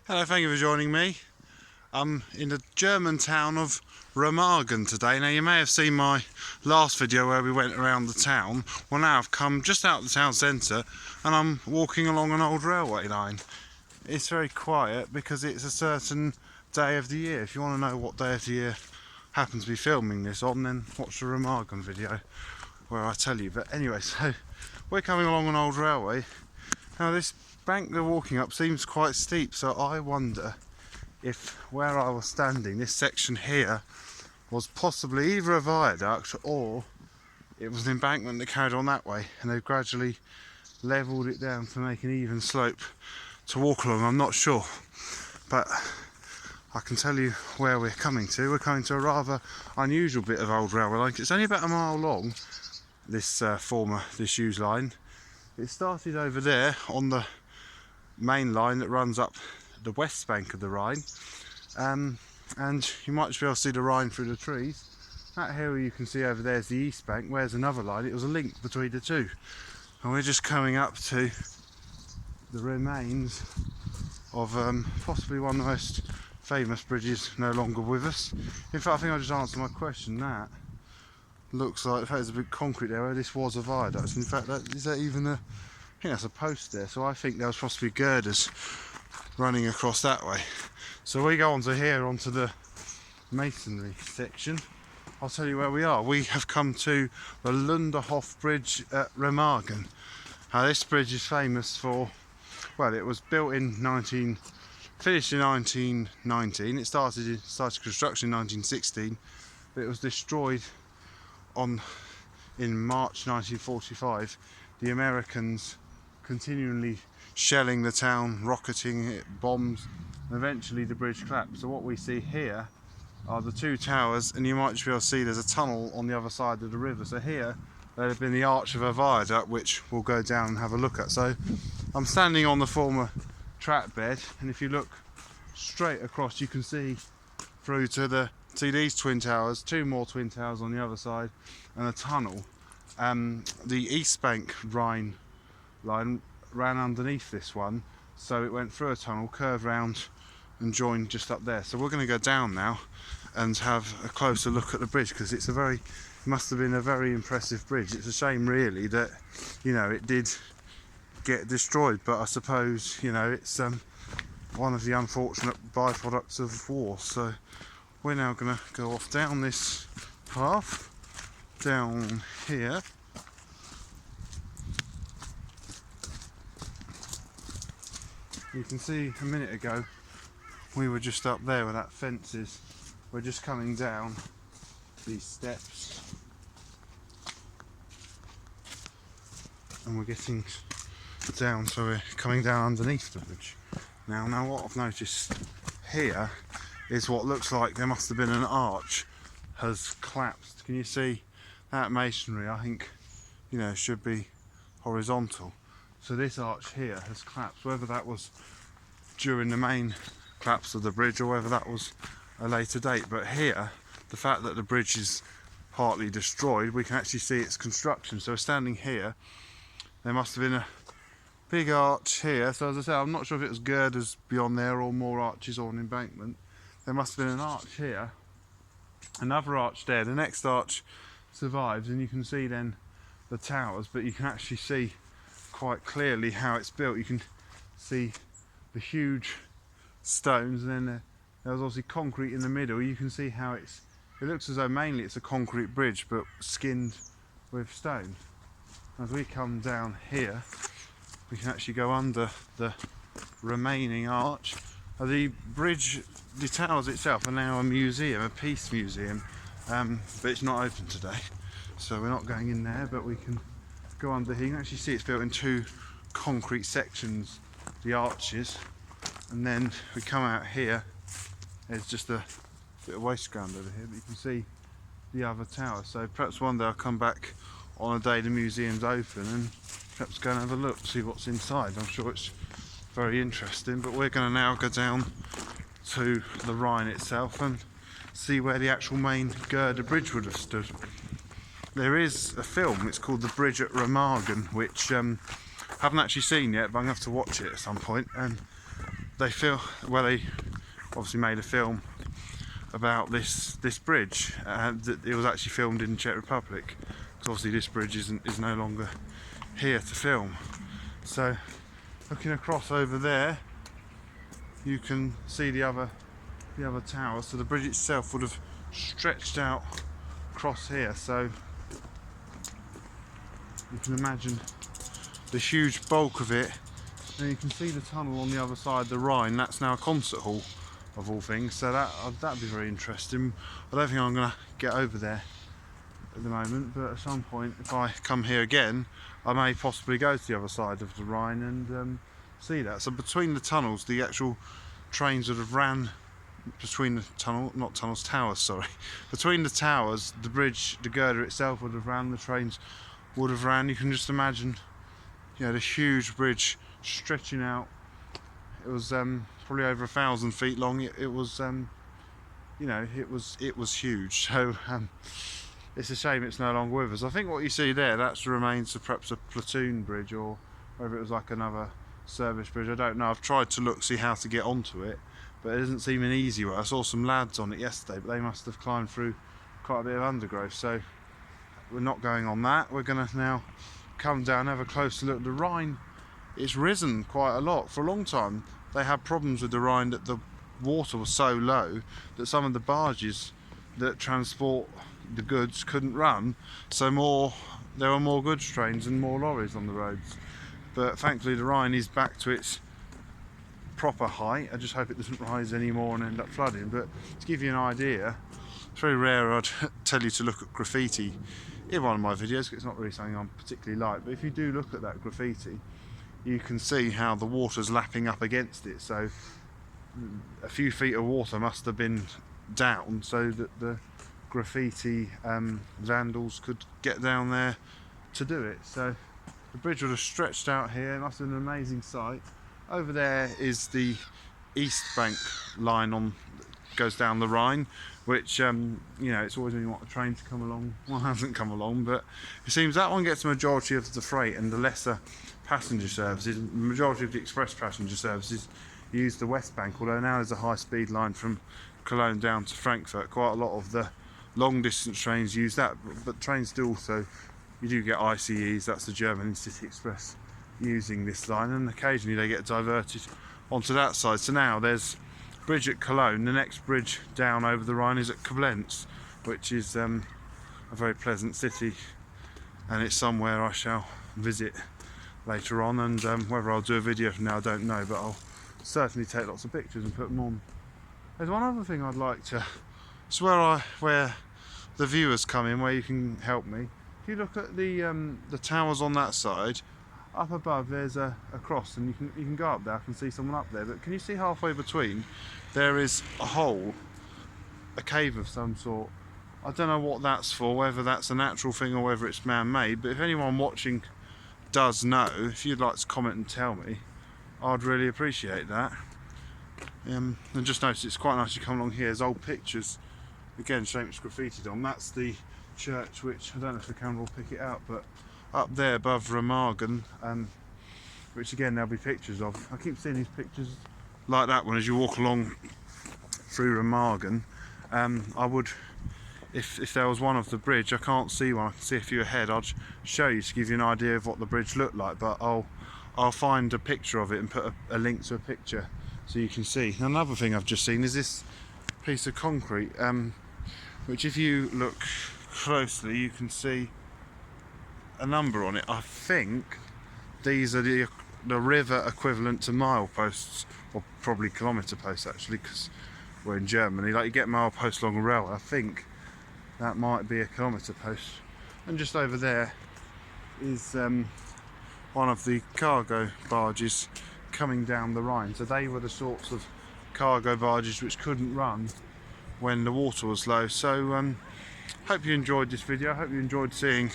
Hello, thank you for joining me. I'm in the German town of Remagen today. Now, you may have seen my last video where we went around the town. Well, now I've come just out of the town centre and I'm walking along an old railway line. It's very quiet because it's a certain day of the year. If you want to know what day of the year I happen to be filming this on, then watch the Remagen video where I tell you. But anyway, so we're coming along an old railway. Now, this bank they're walking up seems quite steep, so I wonder if where I was standing, this section here, was possibly either a viaduct or it was an embankment that carried on that way, and they've gradually levelled it down to make an even slope to walk along. I'm not sure, but I can tell you where we're coming to. We're coming to a rather unusual bit of old railway line. It's only about a mile long, this former disused line. It started over there on the main line that runs up the west bank of the Rhine, and you might just be able to see the Rhine through the trees. That hill you can see over there is the east bank. Where's another line? It was a link between the two, and we're just coming up to the remains of possibly one of the most famous bridges no longer with us. In fact, I think I just answered my question. That looks like, in fact, there's a big concrete there where this was a viaduct. In fact, is that even a, I think that's a post there, so I think there was possibly girders running across that way. So we go on to here, onto the masonry section. I'll tell you where we are. We have come to the Ludendorff Bridge at Remagen. Now, this bridge is famous for, well, it was built in finished in 1919. It started construction in 1916, but it was destroyed in March 1945. The Americans continually shelling the town, rocketing it, bombs, and eventually the bridge collapsed. So what we see here are the two towers, and you might just be able to see there's a tunnel on the other side of the river. So here there had been the arch of a viaduct, which we'll go down and have a look at. So I'm standing on the former track bed, and if you look straight across, you can see through to these twin towers, two more twin towers on the other side, and a tunnel. The East Bank Rhine line ran underneath this one, so it went through a tunnel, curved round and joined just up there. So we're going to go down now and have a closer look at the bridge, because it must have been a very impressive bridge. It's a shame really that, you know, it did get destroyed, but I suppose, you know, it's one of the unfortunate byproducts of war. So we're now going to go off down this path down here. You can see a minute ago we were just up there where that fence is. We're just coming down these steps and we're getting down, so we're coming down underneath the bridge. Now what I've noticed here is what looks like there must have been an arch has collapsed. Can you see that masonry? I think, you know, should be horizontal. So this arch here has collapsed, whether that was during the main collapse of the bridge or whether that was a later date. But here, the fact that the bridge is partly destroyed, we can actually see its construction. So standing here, there must have been a big arch here. So as I say, I'm not sure if it was girders beyond there or more arches or an embankment. There must have been an arch here, another arch there. The next arch survives, and you can see then the towers, but you can actually see quite clearly how it's built. You can see the huge stones, and then there was obviously concrete in the middle. You can see how it looks as though mainly it's a concrete bridge but skinned with stone. As we come down here, we can actually go under the remaining arch. The bridge, the towers itself are now a museum, a peace museum, but it's not open today, so we're not going in there, but we can go under here. You can actually see it's built in two concrete sections, the arches, and then we come out here. There's just a bit of waste ground over here, but you can see the other tower. So perhaps one day I'll come back on a day the museum's open and perhaps go and have a look, see what's inside. I'm sure it's very interesting, but we're going to now go down to the Rhine itself and see where the actual main girder bridge would have stood. There is a film, it's called The Bridge at Remagen, which I haven't actually seen yet, but I'm going to have to watch it at some point. And they obviously made a film about this bridge. It was actually filmed in Czech Republic, because obviously this bridge is no longer here to film. So looking across over there, you can see the other tower. So the bridge itself would have stretched out across here, so you can imagine the huge bulk of it. And you can see the tunnel on the other side of the Rhine. That's now a concert hall of all things, so that'd be very interesting. I don't think I'm going to get over there at the moment, but at some point, if I come here again, I may possibly go to the other side of the Rhine and see that. So between the tunnels, the actual trains would have ran between the towers, sorry. Between the towers, the bridge, the girder itself would have ran, the trains would have ran. You can just imagine, you know, the huge bridge stretching out. It was probably over 1,000 feet long. It was, you know, it was huge. So it's a shame it's no longer with us. I think what you see there, that's the remains of perhaps a platoon bridge, or whether it was like another service bridge. I don't know. I've tried to see how to get onto it, but it doesn't seem an easy way. I saw some lads on it yesterday, but they must have climbed through quite a bit of undergrowth. So we're not going on that. We're going to now come down, have a closer look at the Rhine. It's risen quite a lot. For a long time they had problems with the Rhine, that the water was so low that some of the barges that transport the goods couldn't run, so there were more goods trains and more lorries on the roads. But thankfully the Rhine is back to its proper height. I just hope it doesn't rise anymore and end up flooding. But to give you an idea, it's very rare I'd tell you to look at graffiti in one of my videos, because it's not really something I'm particularly like, but if you do look at that graffiti, you can see how the water's lapping up against it. So a few feet of water must have been down so that the graffiti vandals could get down there to do it. So the bridge would have stretched out here. It must have been an amazing sight. Over there is the East Bank line goes down the Rhine, which you know, it's always when you want a train to come along. One hasn't come along, but it seems that one gets the majority of the freight and the lesser passenger services. The majority of the express passenger services use the West Bank, although now there's a high-speed line from Cologne down to Frankfurt. Quite a lot of the long-distance trains use that, but trains do also, you do get ICEs, that's the German City Express, using this line, and occasionally they get diverted onto that side. So now there's a bridge at Cologne. The next bridge down over the Rhine is at Koblenz, which is a very pleasant city, and it's somewhere I shall visit later on. And whether I'll do a video from now, I don't know, but I'll certainly take lots of pictures and put them on. There's one other thing I'd like to, it's where the viewers come in, where you can help me. If you look at the towers on that side, up above there's a cross, and you can go up there. I can see someone up there, but can you see halfway between there is a hole, a cave of some sort. I don't know what that's for, whether that's a natural thing or whether it's man-made, but if anyone watching does know, if you'd like to comment and tell me, I'd really appreciate that. And just notice it's quite nice to come along here. There's old pictures, again showing it's graffitied on. That's the church, which I don't know if the camera will pick it out, but up there above Remagen, which again there'll be pictures of. I keep seeing these pictures like that one as you walk along through Remagen. I would, if there was one of the bridge, I can't see one, I can see a few ahead, I'd show you to give you an idea of what the bridge looked like, but I'll find a picture of it and put a link to a picture so you can see. Another thing I've just seen is this piece of concrete, which if you look closely you can see a number on it. I think these are the river equivalent to mile posts, or probably kilometre posts actually, because we're in Germany. Like you get mile posts along a railway, I think that might be a kilometre post. And just over there is one of the cargo barges coming down the Rhine. So they were the sorts of cargo barges which couldn't run when the water was low. So hope you enjoyed this video. I hope you enjoyed seeing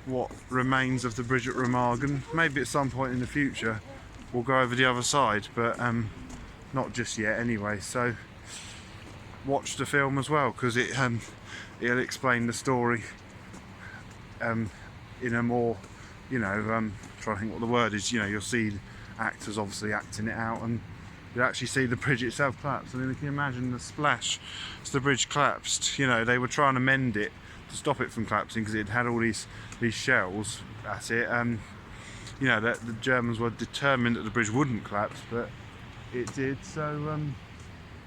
what remains of the bridge at Remagen. Maybe at some point in the future we'll go over the other side, but not just yet anyway. So watch the film as well, because it'll explain the story in a more, you know, trying to think what the word is, you know, you'll see actors obviously acting it out, and you actually see the bridge itself collapse. I mean, you can imagine the splash as the bridge collapsed. You know, they were trying to mend it to stop it from collapsing because it had all these shells at it. You know, that the Germans were determined that the bridge wouldn't collapse, but it did. So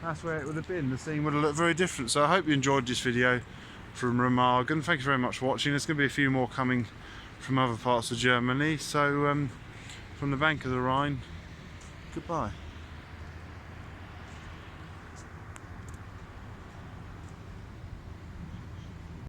that's where it would have been. The scene would have looked very different. So I hope you enjoyed this video from Remagen. Thank you very much for watching. There's going to be a few more coming from other parts of Germany. So from the bank of the Rhine, goodbye.